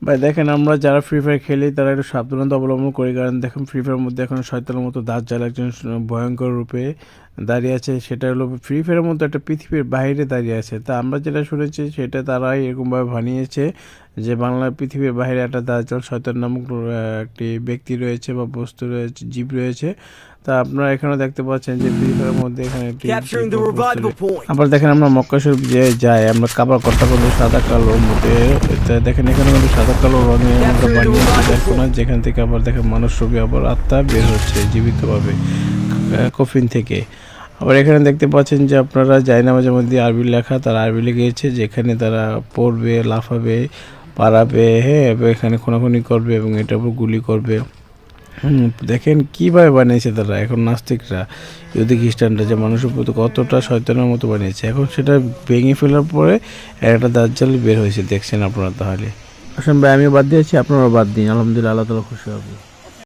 ভাই দেখেন আমরা যারা ফ্রি ফায়ার খেলি তারা একটু সাবধানতা অবলম্বন করি, কারণ দেখেন ফ্রি ফায়ারের মধ্যে এখন শয়তানের মতো দাঁত জ্বালা একজন ভয়ঙ্কর রূপে দাঁড়িয়ে আছে। সেটা হলো ফ্রি ফায়ারের মতো একটা পৃথিবীর বাইরে দাঁড়িয়ে আছে। তা আমরা যেটা শুনেছি সেটা তারাই এরকমভাবে বানিয়েছে যে বাংলার পৃথিবীর বাইরে একটা দাজ্জাল শয়তান নামক একটি ব্যক্তি রয়েছে বা বস্তু রয়েছে, জীব রয়েছে। তা আপনারা এখানে দেখতে পাচ্ছেন যে ফ্রি ফায়ারের মধ্যে এখানে একটি আবার দেখেন আমরা মক্কা শরীফ যে যাই, আমরা কাবার করতে কিন্তু সাদা কালোর মধ্যে দেখেন এখানে কিন্তু সাদা কালো রঙে আমরা বানিয়েছি দেখো না, যেখান থেকে আবার দেখেন মানুষ রূপে আবার আত্মা বের হচ্ছে জীবিতভাবে কফিন থেকে। আবার এখানে দেখতে পাচ্ছেন যে আপনারা জায়নামাজের মধ্যে আরবি লেখা, তারা আরবি লিখেছে যেখানে তারা পড়বে, লাফাবে, পারাবে, হ্যাঁ, এবং এখানে খুনাখুনি করবে এবং এটার উপর গুলি করবে। দেখেন কীভাবে বানিয়েছে তারা এখন নাস্তিকরা, ইহুদি খ্রিস্টানরা, যে মানুষের প্রতি কতটা শয়তানের মতো বানিয়েছে। এখন সেটা ভেঙে ফেলার পরে একটা দাজ্জাল বের হয়েছে, দেখছেন আপনারা। তাহলে আসেন ভাই, আমিও বাদ দিয়েছি, আপনারাও বাদ দিন, আলহামদুলিল্লাহ, আল্লাহ তাআলা খুশি হবে।